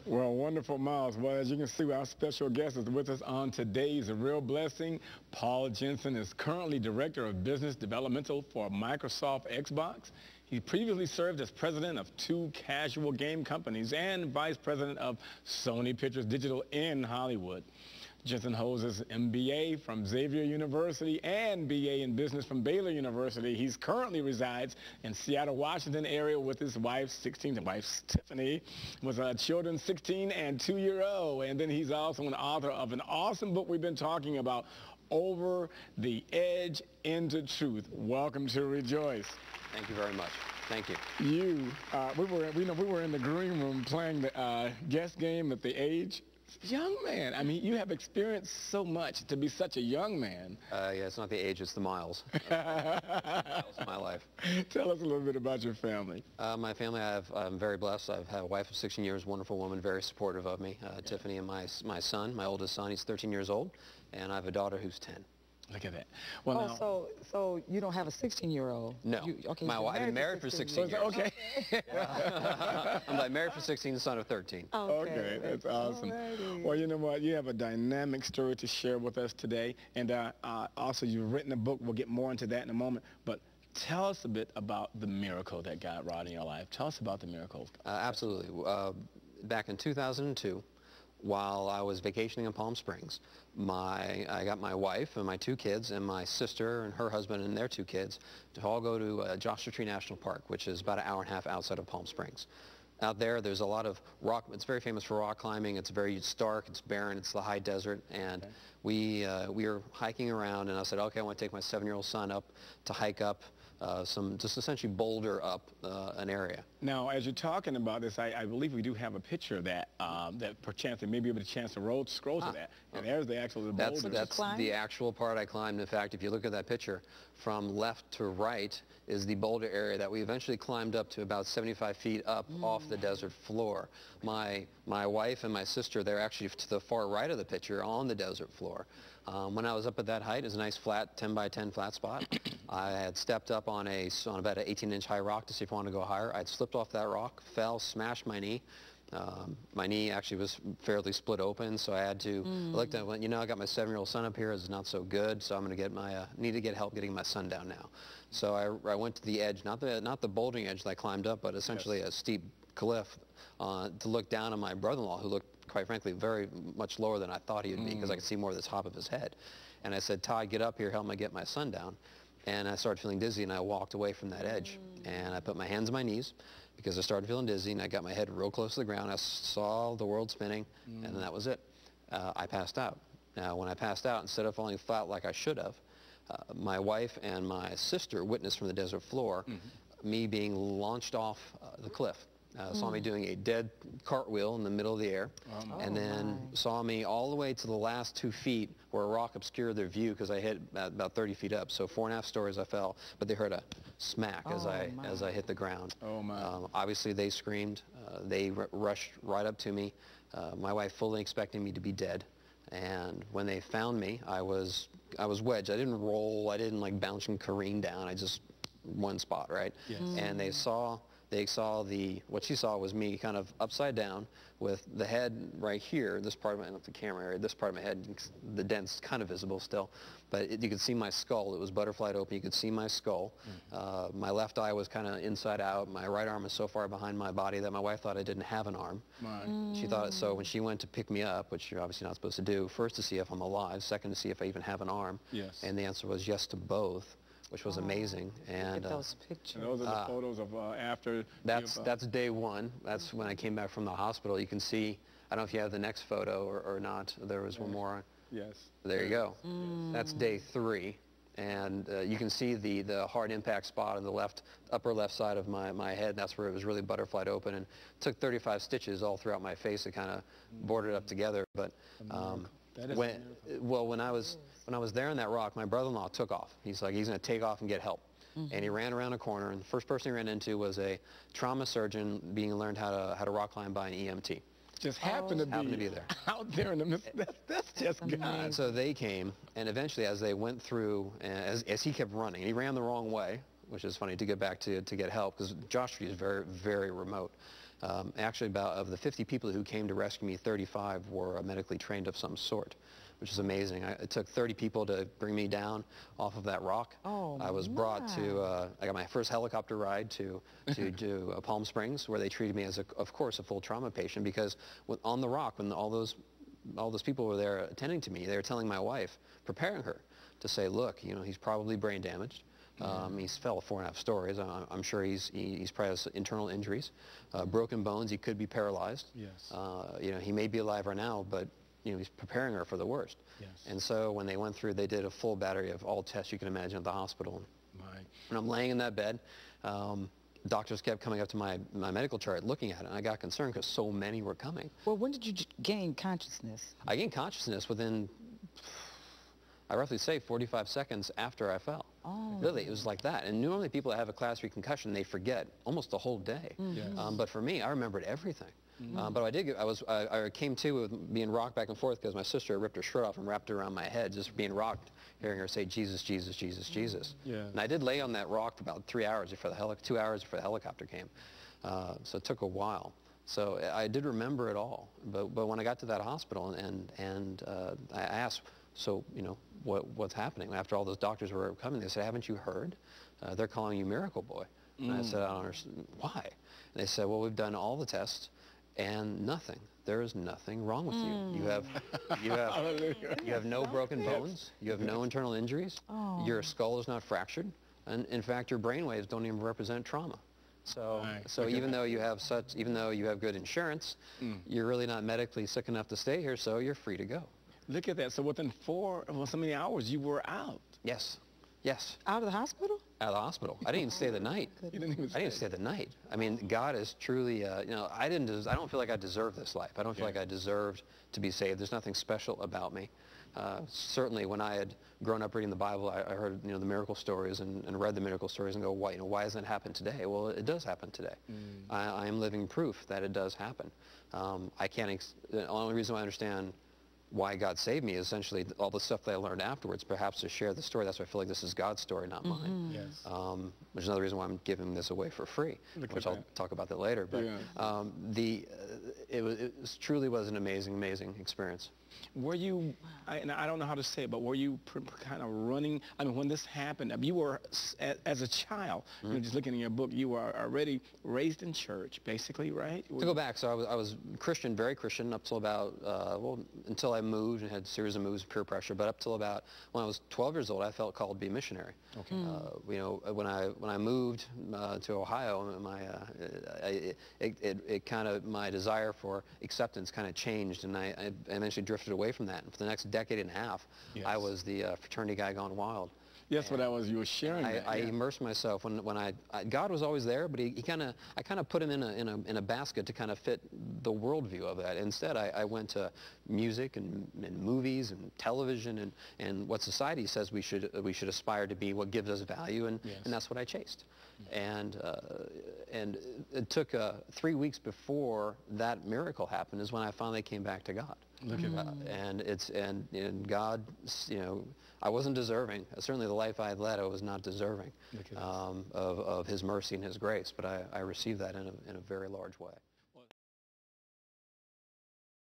Well, wonderful, Miles. Well, as you can see, our special guest is with us on today's A Real Blessing. Paul Jensen is currently Director of Business Developmental for Microsoft Xbox. He previously served as president of 2 casual game companies and vice president of Sony Pictures Digital in Hollywood. Jensen holds his MBA from Xavier University and BA in Business from Baylor University. He currently resides in Seattle, Washington area with his wife, Tiffany, with children 16 and 2-year-old. And then he's also an author of an awesome book we've been talking about, Over the Edge into Truth. Welcome to Rejoice. Thank you very much. Thank you. We were in the green room playing the guest game at the age. Young man. I mean, you have experienced so much to be such a young man. Yeah, it's not the age, it's the miles. Miles of my life. Tell us a little bit about your family. My family, I'm very blessed. I've had a wife of 16 years, wonderful woman, very supportive of me. Tiffany and my son, my oldest son, he's 13 years old, and I have a daughter who's 10. Look at that. Well, so you don't have a 16-year-old? No. Okay, I've been married for 16 years. Okay. I'm married for 16, son of 13. Okay, that's awesome. Alrighty. Well, you know what? You have a dynamic story to share with us today. And also, you've written a book. We'll get more into that in a moment. But tell us a bit about the miracle that God wrought in your life. Tell us about the miracle. Absolutely. Back in 2002, while I was vacationing in Palm Springs, I got my wife and my 2 kids and my sister and her husband and their 2 kids to all go to Joshua Tree National Park, which is about an hour and a half outside of Palm Springs. Out there's a lot of rock. It's very famous for rock climbing. It's very stark, it's barren, it's the high desert, and we were hiking around, and I said, okay, I want to take my 7-year-old son up to hike up just essentially boulder up an area. Now, as you're talking about this, I believe we do have a picture of that, that perchance they may be able to scroll to that. And there's the actual boulder. That's the actual part I climbed. In fact, if you look at that picture, from left to right is the boulder area that we eventually climbed up to about 75 feet up off the desert floor. My wife and my sister, they're actually to the far right of the picture on the desert floor. When I was up at that height, it was a nice flat 10 by 10 flat spot. I had stepped up on about an 18-inch high rock to see if I wanted to go higher. I'd slipped off that rock, fell, smashed my knee. My knee actually was fairly split open, so I had to, I looked at it and went, you know, I got my 7-year-old son up here, it's not so good, so I'm going to get need to get help getting my son down now. So I went to the edge, not the bouldering edge that I climbed up, but essentially a steep cliff to look down on my brother-in-law, who looked, quite frankly, very much lower than I thought he would be, because I could see more of the top of his head. And I said, Todd, get up here, help me get my son down. And I started feeling dizzy, and I walked away from that edge. And I put my hands on my knees, because I started feeling dizzy, and I got my head real close to the ground. I saw the world spinning, and then that was it. I passed out. Now, when I passed out, instead of falling flat like I should have, my wife and my sister witnessed from the desert floor me being launched off the cliff. Saw me doing a dead cartwheel in the middle of the air, and then saw me all the way to the last 2 feet where a rock obscured their view, because I hit about 30 feet up. So 4.5 stories I fell, but they heard a smack as I hit the ground. Oh my! Obviously they screamed. They rushed right up to me. My wife fully expecting me to be dead, and when they found me, I was wedged. I didn't roll. I didn't like bounce and careen down. I just one spot, right? Yes. And they saw what she saw was me kind of upside down with the head right here, this part of my, not the camera area, this part of my head, the dent's kind of visible still, but you could see my skull. It was butterflied open. You could see my skull. My left eye was kind of inside out. My right arm is so far behind my body that my wife thought I didn't have an arm. She thought it, so when she went to pick me up, which you're obviously not supposed to do, first to see if I'm alive, second to see if I even have an arm. Yes. And the answer was yes to both, which was amazing. And those pictures. And those are the photos of after. That's day one. That's when I came back from the hospital. You can see, I don't know if you have the next photo or not. There was one more. Yes. There you go. That's day 3. And you can see the hard impact spot on the upper left side of my head. That's where it was really butterflied open, and took 35 stitches all throughout my face to kind of border it up together. But when I was there in that rock, my brother-in-law took off. He's like, he's going to take off and get help. And he ran around a corner, and the first person he ran into was a trauma surgeon being learned how to rock climb by an EMT. Just happened to be there. Out there in the midst. That's just God. So they came, and eventually as they went through, as he kept running, and he ran the wrong way, which is funny, to get back to get help, because Josh Street is very, very remote. Actually, of the 50 people who came to rescue me, 35 were medically trained of some sort, which is amazing. It took 30 people to bring me down off of that rock. Oh, I was brought to, I got my first helicopter ride to Palm Springs, where they treated me as, of course, a full trauma patient, because on the rock, when all those people were there attending to me, they were telling my wife, preparing her to say, look, you know, he's probably brain damaged. He's fell 4.5 stories. I'm sure he's probably has internal injuries, broken bones. He could be paralyzed. Yes. You know, he may be alive right now, but you know, he's preparing her for the worst. Yes. And so when they went through, they did a full battery of all tests you can imagine at the hospital. Right. And I'm laying in that bed. Doctors kept coming up to my medical chart, looking at it, and I got concerned because so many were coming. Well, when did you gain consciousness? I gained consciousness within, I roughly say, 45 seconds after I fell. Oh. Really, it was like that. And normally people that have a class 3 concussion, they forget almost the whole day. Yes. But for me, I remembered everything. But I came to with being rocked back and forth because my sister ripped her shirt off and wrapped it around my head, just being rocked, hearing her say, Jesus, Jesus, Jesus, Jesus. Yeah. And I did lay on that rock for about 2 hours before the helicopter came. So it took a while. So I did remember it all. But when I got to that hospital and I asked, so, you know, what's happening? After all those doctors were coming, they said, haven't you heard? They're calling you Miracle Boy. And I said, I don't understand. Why? And they said, well, we've done all the tests and nothing. There is nothing wrong with you. You have no broken bones. You have no internal injuries. Oh. Your skull is not fractured. And in fact, your brain waves don't even represent trauma. So, Right. even though you have good insurance, you're really not medically sick enough to stay here, so you're free to go. Look at that. So within so many hours, you were out. Yes. Yes. Out of the hospital? Out of the hospital. I didn't even stay the night. You didn't even I didn't stay the night. I mean, God is truly, you know, I don't feel like I deserve this life. I don't feel like I deserved to be saved. There's nothing special about me. Certainly when I had grown up reading the Bible, I heard, you know, the miracle stories and read the miracle stories and go, why, you know, why doesn't it happen today? Well, it does happen today. I am living proof that it does happen. The only reason I understand why God saved me is essentially all the stuff that I learned afterwards, perhaps to share the story. That's why I feel like this is God's story, not mine. Yes. Which is another reason why I'm giving this away for free, which I'll talk about that later. But it truly was an amazing, amazing experience. Were you, and I don't know how to say it, but were you kind of running? I mean, when this happened, you were, as a child, you know, just looking in your book, you were already raised in church, basically, right? To go back, so I was Christian, very Christian, up till about, until I moved and had a series of moves, peer pressure, but up till about, when I was 12 years old, I felt called to be a missionary. Okay. You know, when I moved to Ohio, my desire for acceptance kind of changed, and I eventually drifted away from that. And for the next decade and a half, I was the fraternity guy gone wild. Yes, but you were sharing that. I immersed myself when God was always there, but I kind of put him in a basket to kind of fit the worldview of that. Instead, I went to music and movies and television and what society says we should aspire to be, what gives us value, and that's what I chased. And it took 3 weeks before that miracle happened is when I finally came back to God. Look at that. And God, you know, I wasn't deserving. Certainly the life I had led, I was not deserving of his mercy and his grace, but I received that in a very large way.